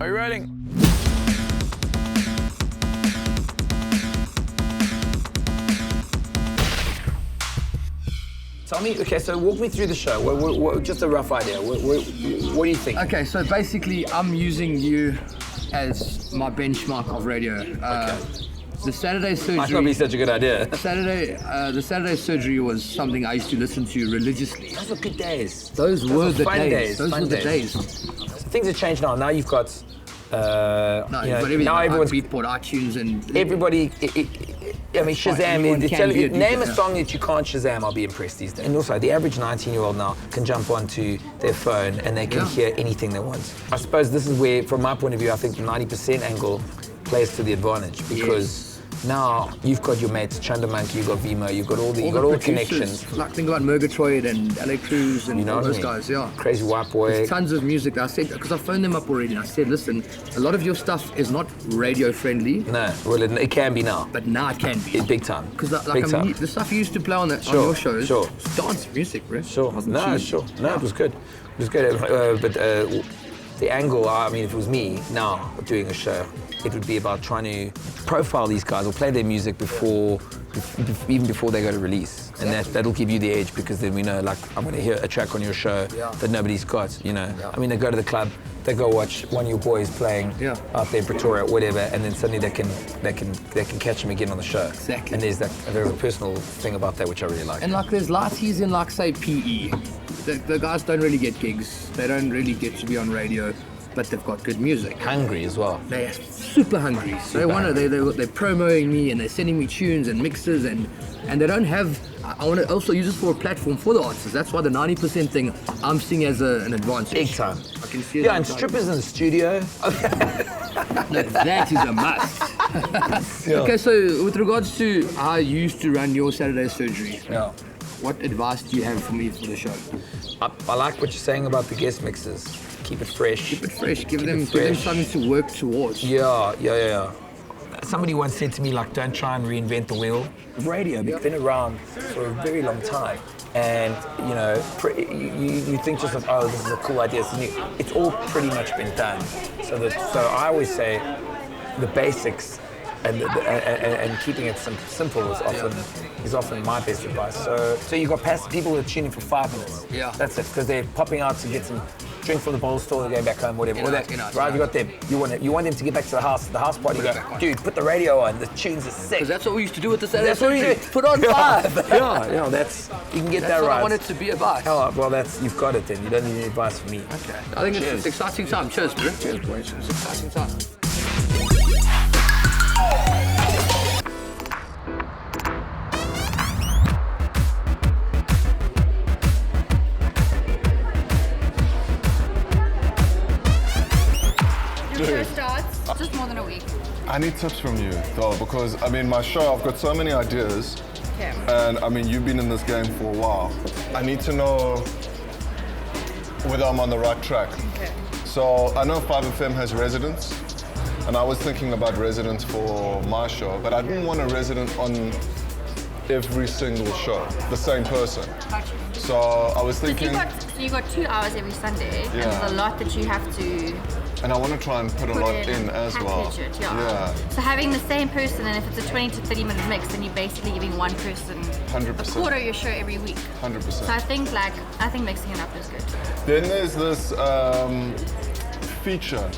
Are you rolling? Tell me, okay, so walk me through the show. Just a rough idea. What do you think? Okay, so basically, I'm using you as my benchmark of radio. The Saturday surgery. Might not be such a good idea. The Saturday surgery was something I used to listen to religiously. Those were good days. Those were the days. Those were the days. Things have changed now. Now you've got. Now everyone's Beatport, iTunes, and everybody. I mean, Shazam. Name a song that you can't Shazam. I'll be impressed these days. And also, the average 19-year-old now can jump onto their phone and they can hear anything they want. I suppose this is where, from my point of view, I think the 90% angle plays to the advantage because. Now you've got your mates, Chanda Monkey, you've got Vimo, you've got all the connections. Like think about Murgatroyd and LA Cruz and all those guys, Crazy White Boy. There's tons of music. I said, because I phoned them up already, and I said, listen, a lot of your stuff is not radio friendly. No, well it can be now. But now it can be. Big time. Because the stuff you used to play on your shows, it's dance music, bro. Sure. No, it was good. It was good. But the angle, I mean, if it was me now doing a show, it would be about trying to profile these guys or play their music even before they go to release. Exactly. And that'll give you the edge because then we know, like, I'm going to hear a track on your show that nobody's got, I mean, they go to the club, they go watch one of your boys playing out there in Pretoria or whatever, and then suddenly they can catch them again on the show. Exactly. And there's a personal thing about that which I really like. And like there's lighties in like say PE. The guys don't really get gigs. They don't really get to be on radio. But they've got good music. Hungry as well. They're super hungry. They're promoting me and they're sending me tunes and mixes and they don't have. I want to also use this for a platform for the artists. That's why the 90% thing I'm seeing as an advantage. Big time. I can see it. Yeah, and strippers in the studio. No, that is a must. Okay, so with regards to how you used to run your Saturday surgery, what advice do you have for me for the show? I like what you're saying about the guest mixes. Keep it fresh. Give them something to work towards. Yeah. Somebody once said to me, like, don't try and reinvent the wheel. Radio, it's been around for a very long time. And, you think just like, oh, this is a cool idea, it's new. It's all pretty much been done. So I always say the basics and keeping it simple is often my best advice. So you got people who are tuning for 5 minutes. Yeah. That's it, because they're popping out to get some drink from the bowl store, they're going back home, whatever. You got them. You want them to get back to the house party. You go, dude, put the radio on. The tunes are sick. Because that's what we used to do with the Saturday. That's what we do. Put on 5. You can get that right. That's what I want it to be about. Well, you've got it then. You don't need any advice from me. Okay. I think it's exciting time. Cheers, bro. Cheers, boys. It's exciting time. Show starts just more than a week. I need tips from you though, because I mean my show, I've got so many ideas. Okay. And I mean you've been in this game for a while. I need to know whether I'm on the right track. Okay. So I know 5FM has residents, and I was thinking about residents for my show, but I didn't want a resident on every single show, the same person. Gotcha. So I was thinking. So you got 2 hours every Sunday, and there's a lot that you have to. And I want to try and put a lot in as well. So having the same person, and if it's a 20 to 30 minute mix, then you're basically giving one person 100%. a quarter of your show every week. 100%. So I think mixing it up is good. Then there's this feature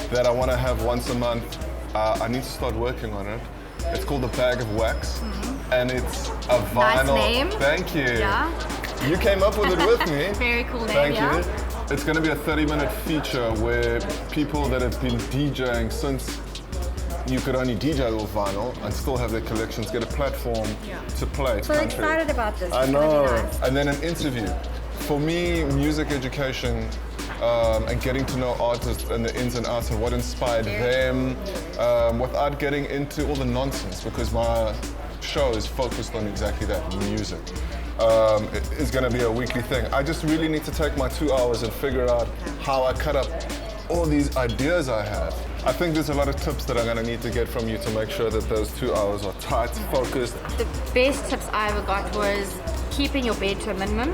that I want to have once a month. I need to start working on it. It's called the Bag of Wax, and it's a vinyl. Nice name. Thank you. Yeah. You came up with it with me. Very cool name. Thank you. It's going to be a 30-minute feature where people that have been DJing since you could only DJ with vinyl and still have their collections get a platform to play. So excited about this. I know. Nice. And then an interview. For me, music education and getting to know artists and the ins and outs and what inspired them without getting into all the nonsense, because my show is focused on exactly that, music. It's going to be a weekly thing. I just really need to take my 2 hours and figure out how I cut up all these ideas I have. I think there's a lot of tips that I'm going to need to get from you to make sure that those 2 hours are tight, focused. The best tips I ever got was keeping your bed to a minimum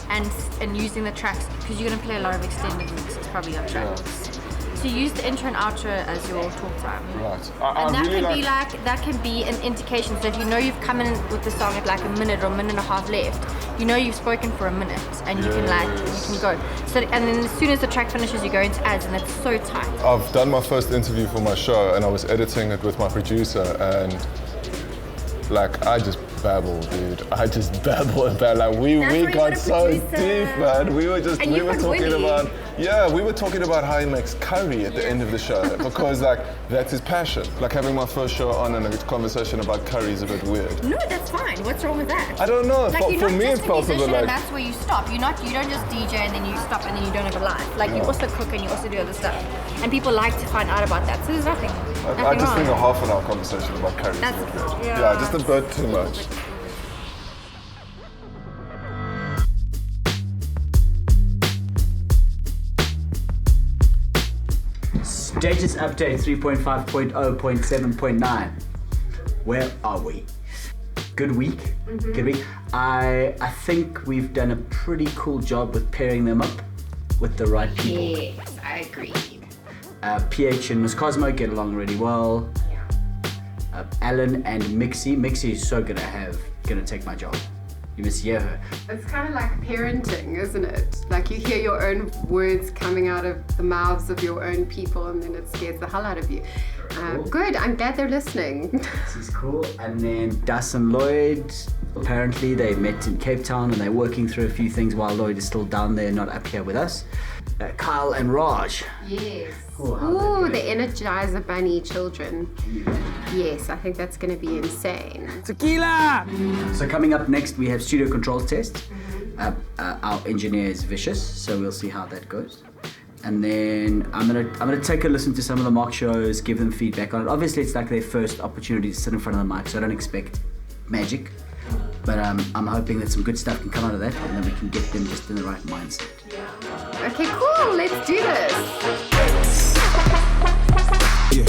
and using the tracks, because you're going to play a lot of extended mixes probably on tracks. to use the intro and outro as your talk time. Right. And that really that can be an indication. So if you know you've come in with the song at like a minute or a minute and a half left, you know you've spoken for a minute and you can go. So and then as soon as the track finishes, you go into ads, and it's so tight. I've done my first interview for my show, and I was editing it with my producer, and like I just babble, dude. I just babble and babble. Like we got so deep, man. We were talking about how he makes curry at the end of the show because like that's his passion. Like having my first show on and a conversation about curry is a bit weird. No, that's fine. What's wrong with that? I don't know. Like, for me, it's possible. Like and that's where you stop. You don't just DJ and then you stop and then you don't have a life. Like you also cook and you also do other stuff, and people like to find out about that. So there's nothing. I just think a half an hour conversation about curry. That's just a bit too much. Status update 3.5.0.7.9. Where are we? Good week. Good week. I think we've done a pretty cool job with pairing them up with the right people. Yes, I agree. PH and Miss Cosmo get along really well. Alan and Mixi. Mixi is so gonna take my job. You must hear her. It's kind of like parenting, isn't it? Like you hear your own words coming out of the mouths of your own people, and then it scares the hell out of you. Good, I'm glad they're listening. This is cool. And then Das and Lloyd, apparently they met in Cape Town and they're working through a few things while Lloyd is still down there, not up here with us. Kyle and Raj. Yes. Ooh, the Energizer Bunny children. Yes, I think that's going to be insane. Tequila! So coming up next, we have studio controls test. Our engineer is vicious, so we'll see how that goes. And then I'm gonna take a listen to some of the mock shows, give them feedback on it. Obviously, it's like their first opportunity to sit in front of the mic, so I don't expect magic. But I'm hoping that some good stuff can come out of that, and then we can get them just in the right mindset. Okay, cool. Let's do this. Yeah.